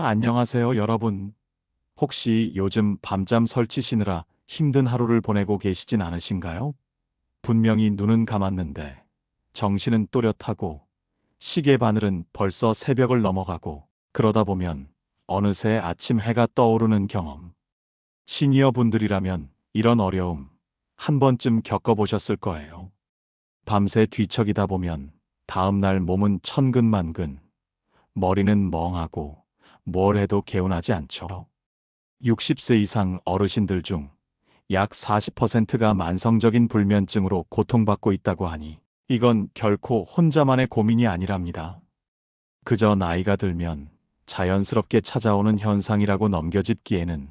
안녕하세요, 여러분. 혹시 요즘 밤잠 설치시느라 힘든 하루를 보내고 계시진 않으신가요? 분명히 눈은 감았는데 정신은 또렷하고 시계 바늘은 벌써 새벽을 넘어가고 그러다 보면 어느새 아침 해가 떠오르는 경험. 시니어 분들이라면 이런 어려움 한 번쯤 겪어보셨을 거예요. 밤새 뒤척이다 보면 다음날 몸은 천근만근, 머리는 멍하고 뭘 해도 개운하지 않죠. 60세 이상 어르신들 중 약 40%가 만성적인 불면증으로 고통받고 있다고 하니 이건 결코 혼자만의 고민이 아니랍니다. 그저 나이가 들면 자연스럽게 찾아오는 현상이라고 넘겨짚기에는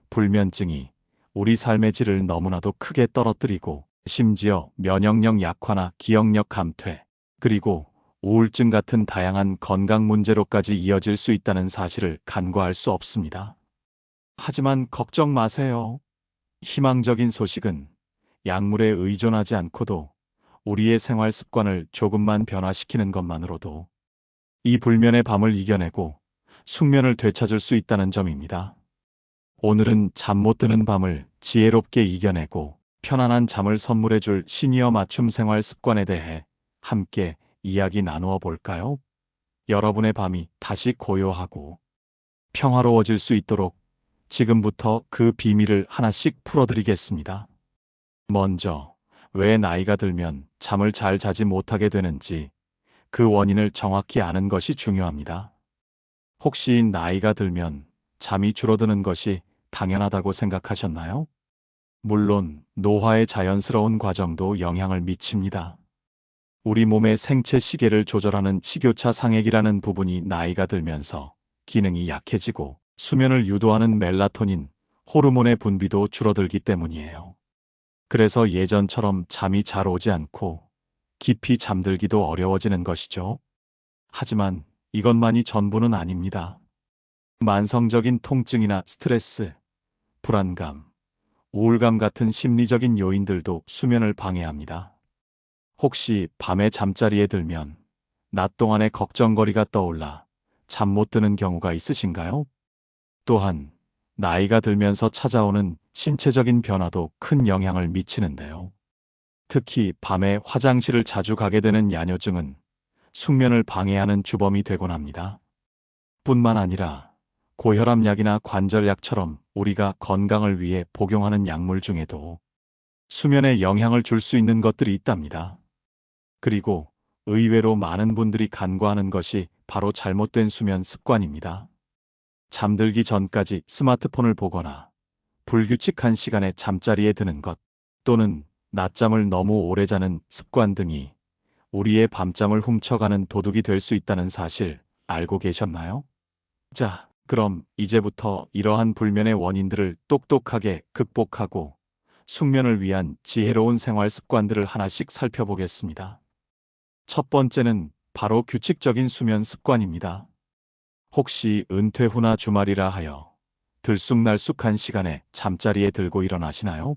불면증이 우리 삶의 질을 너무나도 크게 떨어뜨리고 심지어 면역력 약화나 기억력 감퇴, 그리고 우울증 같은 다양한 건강 문제로까지 이어질 수 있다는 사실을 간과할 수 없습니다. 하지만 걱정 마세요. 희망적인 소식은 약물에 의존하지 않고도 우리의 생활 습관을 조금만 변화시키는 것만으로도 이 불면의 밤을 이겨내고 숙면을 되찾을 수 있다는 점입니다. 오늘은 잠 못 드는 밤을 지혜롭게 이겨내고 편안한 잠을 선물해 줄 시니어 맞춤 생활 습관에 대해 함께 이야기 나누어 볼까요? 여러분의 밤이 다시 고요하고 평화로워질 수 있도록 지금부터 그 비밀을 하나씩 풀어드리겠습니다. 먼저, 왜 나이가 들면 잠을 잘 자지 못하게 되는지 그 원인을 정확히 아는 것이 중요합니다. 혹시 나이가 들면 잠이 줄어드는 것이 당연하다고 생각하셨나요? 물론, 노화의 자연스러운 과정도 영향을 미칩니다. 우리 몸의 생체 시계를 조절하는 식교차 상액이라는 부분이 나이가 들면서 기능이 약해지고 수면을 유도하는 멜라토닌, 호르몬의 분비도 줄어들기 때문이에요. 그래서 예전처럼 잠이 잘 오지 않고 깊이 잠들기도 어려워지는 것이죠. 하지만 이것만이 전부는 아닙니다. 만성적인 통증이나 스트레스, 불안감, 우울감 같은 심리적인 요인들도 수면을 방해합니다. 혹시 밤에 잠자리에 들면 낮 동안의 걱정거리가 떠올라 잠 못 드는 경우가 있으신가요? 또한 나이가 들면서 찾아오는 신체적인 변화도 큰 영향을 미치는데요. 특히 밤에 화장실을 자주 가게 되는 야뇨증은 숙면을 방해하는 주범이 되곤 합니다. 뿐만 아니라 고혈압약이나 관절약처럼 우리가 건강을 위해 복용하는 약물 중에도 수면에 영향을 줄 수 있는 것들이 있답니다. 그리고 의외로 많은 분들이 간과하는 것이 바로 잘못된 수면 습관입니다. 잠들기 전까지 스마트폰을 보거나 불규칙한 시간에 잠자리에 드는 것, 또는 낮잠을 너무 오래 자는 습관 등이 우리의 밤잠을 훔쳐가는 도둑이 될 수 있다는 사실 알고 계셨나요? 자, 그럼 이제부터 이러한 불면의 원인들을 똑똑하게 극복하고 숙면을 위한 지혜로운 생활 습관들을 하나씩 살펴보겠습니다. 첫 번째는 바로 규칙적인 수면 습관입니다. 혹시 은퇴 후나 주말이라 하여 들쑥날쑥한 시간에 잠자리에 들고 일어나시나요?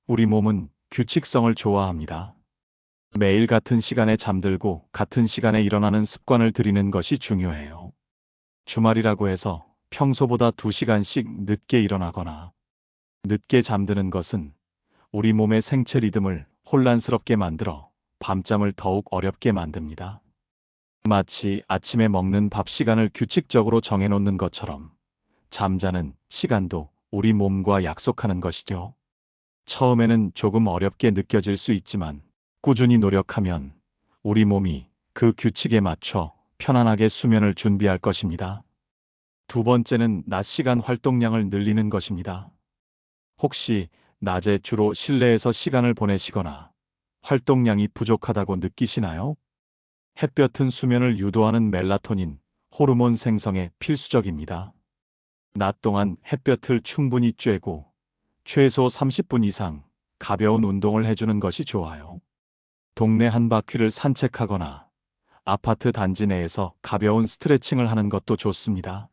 우리 몸은 규칙성을 좋아합니다. 매일 같은 시간에 잠들고 같은 시간에 일어나는 습관을 들이는 것이 중요해요. 주말이라고 해서 평소보다 2시간씩 늦게 일어나거나 늦게 잠드는 것은 우리 몸의 생체 리듬을 혼란스럽게 만들어 밤잠을 더욱 어렵게 만듭니다. 마치 아침에 먹는 밥 시간을 규칙적으로 정해놓는 것처럼 잠자는 시간도 우리 몸과 약속하는 것이죠. 처음에는 조금 어렵게 느껴질 수 있지만 꾸준히 노력하면 우리 몸이 그 규칙에 맞춰 편안하게 수면을 준비할 것입니다. 두 번째는 낮 시간 활동량을 늘리는 것입니다. 혹시 낮에 주로 실내에서 시간을 보내시거나 활동량이 부족하다고 느끼시나요? 햇볕은 수면을 유도하는 멜라토닌, 호르몬 생성에 필수적입니다. 낮 동안 햇볕을 충분히 쬐고 최소 30분 이상 가벼운 운동을 해주는 것이 좋아요. 동네 한 바퀴를 산책하거나 아파트 단지 내에서 가벼운 스트레칭을 하는 것도 좋습니다.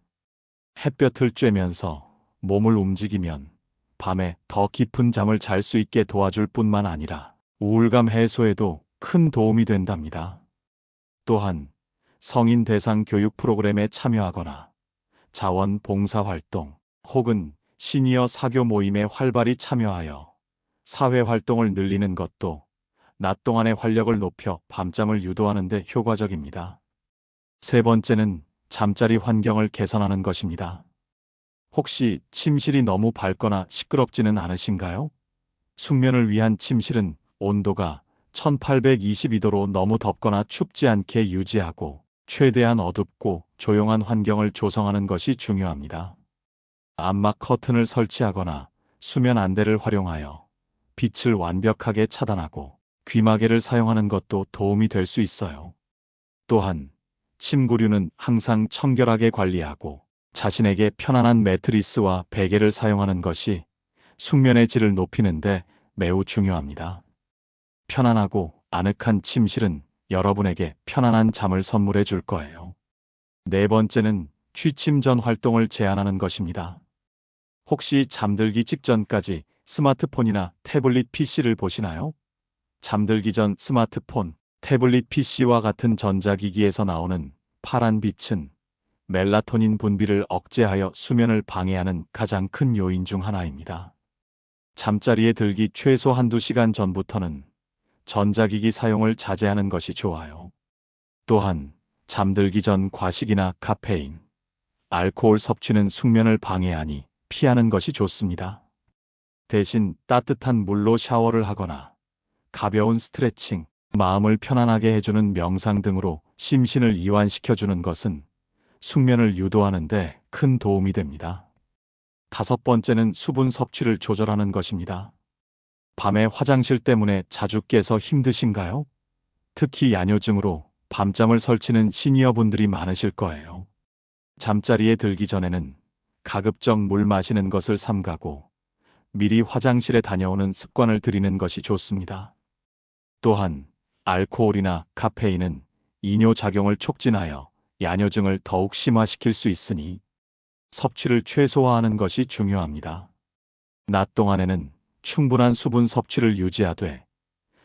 햇볕을 쬐면서 몸을 움직이면 밤에 더 깊은 잠을 잘 수 있게 도와줄 뿐만 아니라 우울감 해소에도 큰 도움이 된답니다. 또한 성인 대상 교육 프로그램에 참여하거나 자원봉사활동 혹은 시니어 사교 모임에 활발히 참여하여 사회활동을 늘리는 것도 낮 동안의 활력을 높여 밤잠을 유도하는 데 효과적입니다. 세 번째는 잠자리 환경을 개선하는 것입니다. 혹시 침실이 너무 밝거나 시끄럽지는 않으신가요? 숙면을 위한 침실은 온도가 1822도로 너무 덥거나 춥지 않게 유지하고 최대한 어둡고 조용한 환경을 조성하는 것이 중요합니다. 암막 커튼을 설치하거나 수면 안대를 활용하여 빛을 완벽하게 차단하고 귀마개를 사용하는 것도 도움이 될 수 있어요. 또한 침구류는 항상 청결하게 관리하고 자신에게 편안한 매트리스와 베개를 사용하는 것이 숙면의 질을 높이는 데 매우 중요합니다. 편안하고 아늑한 침실은 여러분에게 편안한 잠을 선물해 줄 거예요. 네 번째는 취침 전 활동을 제한하는 것입니다. 혹시 잠들기 직전까지 스마트폰이나 태블릿 PC를 보시나요? 잠들기 전 스마트폰, 태블릿 PC와 같은 전자기기에서 나오는 파란 빛은 멜라토닌 분비를 억제하여 수면을 방해하는 가장 큰 요인 중 하나입니다. 잠자리에 들기 최소 한두 시간 전부터는 전자기기 사용을 자제하는 것이 좋아요. 또한 잠들기 전 과식이나 카페인, 알코올 섭취는 숙면을 방해하니 피하는 것이 좋습니다. 대신 따뜻한 물로 샤워를 하거나 가벼운 스트레칭, 마음을 편안하게 해주는 명상 등으로 심신을 이완시켜주는 것은 숙면을 유도하는 데 큰 도움이 됩니다. 다섯 번째는 수분 섭취를 조절하는 것입니다. 밤에 화장실 때문에 자주 깨서 힘드신가요? 특히 야뇨증으로 밤잠을 설치는 시니어분들이 많으실 거예요. 잠자리에 들기 전에는 가급적 물 마시는 것을 삼가고 미리 화장실에 다녀오는 습관을 들이는 것이 좋습니다. 또한 알코올이나 카페인은 이뇨작용을 촉진하여 야뇨증을 더욱 심화시킬 수 있으니 섭취를 최소화하는 것이 중요합니다. 낮 동안에는 충분한 수분 섭취를 유지하되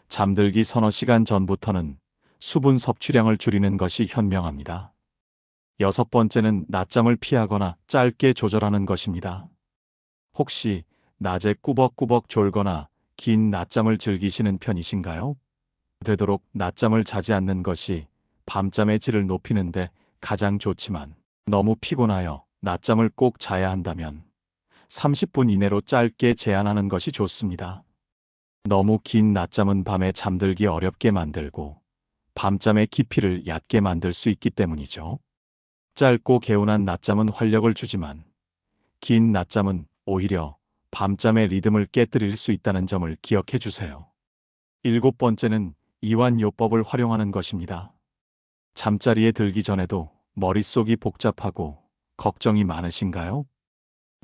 잠들기 서너 시간 전부터는 수분 섭취량을 줄이는 것이 현명합니다. 여섯 번째는 낮잠을 피하거나 짧게 조절하는 것입니다. 혹시 낮에 꾸벅꾸벅 졸거나 긴 낮잠을 즐기시는 편이신가요? 되도록 낮잠을 자지 않는 것이 밤잠의 질을 높이는데 가장 좋지만 너무 피곤하여 낮잠을 꼭 자야 한다면 30분 이내로 짧게 제한하는 것이 좋습니다. 너무 긴 낮잠은 밤에 잠들기 어렵게 만들고 밤잠의 깊이를 얕게 만들 수 있기 때문이죠. 짧고 개운한 낮잠은 활력을 주지만 긴 낮잠은 오히려 밤잠의 리듬을 깨뜨릴 수 있다는 점을 기억해 주세요. 일곱 번째는 이완요법을 활용하는 것입니다. 잠자리에 들기 전에도 머릿속이 복잡하고 걱정이 많으신가요?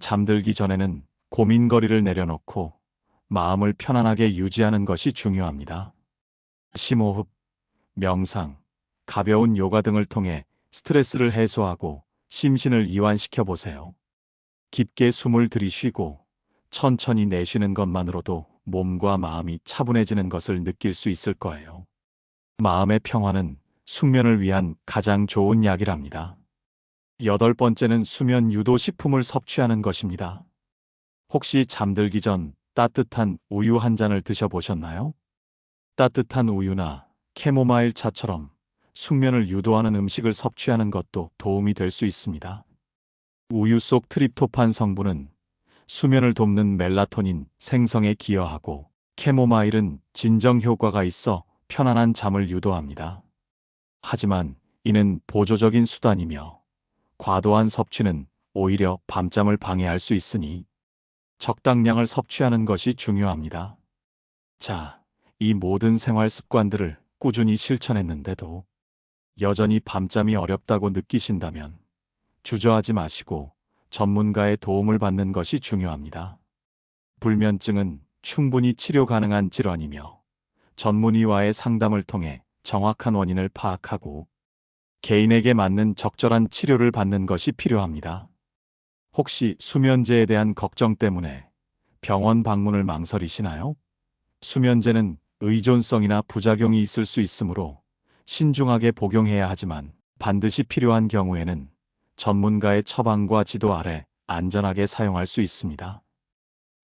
잠들기 전에는 고민거리를 내려놓고 마음을 편안하게 유지하는 것이 중요합니다. 심호흡, 명상, 가벼운 요가 등을 통해 스트레스를 해소하고 심신을 이완시켜 보세요. 깊게 숨을 들이쉬고 천천히 내쉬는 것만으로도 몸과 마음이 차분해지는 것을 느낄 수 있을 거예요. 마음의 평화는 숙면을 위한 가장 좋은 약이랍니다. 여덟 번째는 수면 유도 식품을 섭취하는 것입니다. 혹시 잠들기 전 따뜻한 우유 한 잔을 드셔보셨나요? 따뜻한 우유나 캐모마일 차처럼 숙면을 유도하는 음식을 섭취하는 것도 도움이 될 수 있습니다. 우유 속 트립토판 성분은 수면을 돕는 멜라토닌 생성에 기여하고 캐모마일은 진정 효과가 있어 편안한 잠을 유도합니다. 하지만 이는 보조적인 수단이며 과도한 섭취는 오히려 밤잠을 방해할 수 있으니 적당량을 섭취하는 것이 중요합니다. 자, 이 모든 생활 습관들을 꾸준히 실천했는데도 여전히 밤잠이 어렵다고 느끼신다면 주저하지 마시고 전문가의 도움을 받는 것이 중요합니다. 불면증은 충분히 치료 가능한 질환이며 전문의와의 상담을 통해 정확한 원인을 파악하고 개인에게 맞는 적절한 치료를 받는 것이 필요합니다. 혹시 수면제에 대한 걱정 때문에 병원 방문을 망설이시나요? 수면제는 의존성이나 부작용이 있을 수 있으므로 신중하게 복용해야 하지만 반드시 필요한 경우에는 전문가의 처방과 지도 아래 안전하게 사용할 수 있습니다.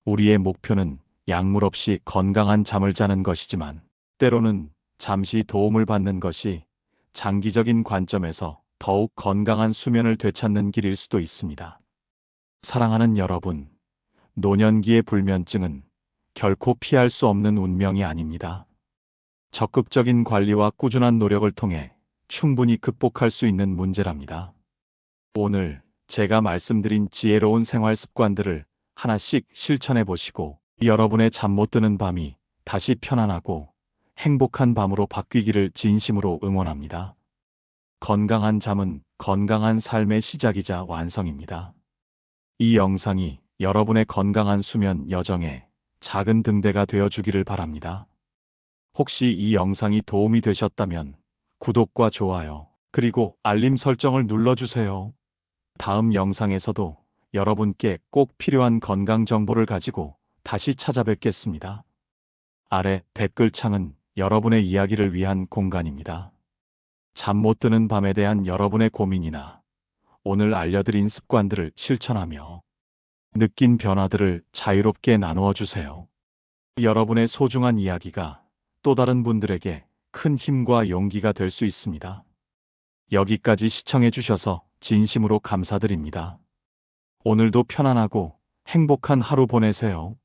우리의 목표는 약물 없이 건강한 잠을 자는 것이지만 때로는 잠시 도움을 받는 것이 장기적인 관점에서 더욱 건강한 수면을 되찾는 길일 수도 있습니다. 사랑하는 여러분, 노년기의 불면증은 결코 피할 수 없는 운명이 아닙니다. 적극적인 관리와 꾸준한 노력을 통해 충분히 극복할 수 있는 문제랍니다. 오늘 제가 말씀드린 지혜로운 생활 습관들을 하나씩 실천해 보시고 여러분의 잠 못 드는 밤이 다시 편안하고 행복한 밤으로 바뀌기를 진심으로 응원합니다. 건강한 잠은 건강한 삶의 시작이자 완성입니다. 이 영상이 여러분의 건강한 수면 여정에 작은 등대가 되어 주기를 바랍니다. 혹시 이 영상이 도움이 되셨다면 구독과 좋아요, 그리고 알림 설정을 눌러주세요. 다음 영상에서도 여러분께 꼭 필요한 건강 정보를 가지고 다시 찾아뵙겠습니다. 아래 댓글창은 여러분의 이야기를 위한 공간입니다. 잠 못 드는 밤에 대한 여러분의 고민이나 오늘 알려드린 습관들을 실천하며 느낀 변화들을 자유롭게 나누어 주세요. 여러분의 소중한 이야기가 또 다른 분들에게 큰 힘과 용기가 될 수 있습니다. 여기까지 시청해 주셔서 진심으로 감사드립니다. 오늘도 편안하고 행복한 하루 보내세요.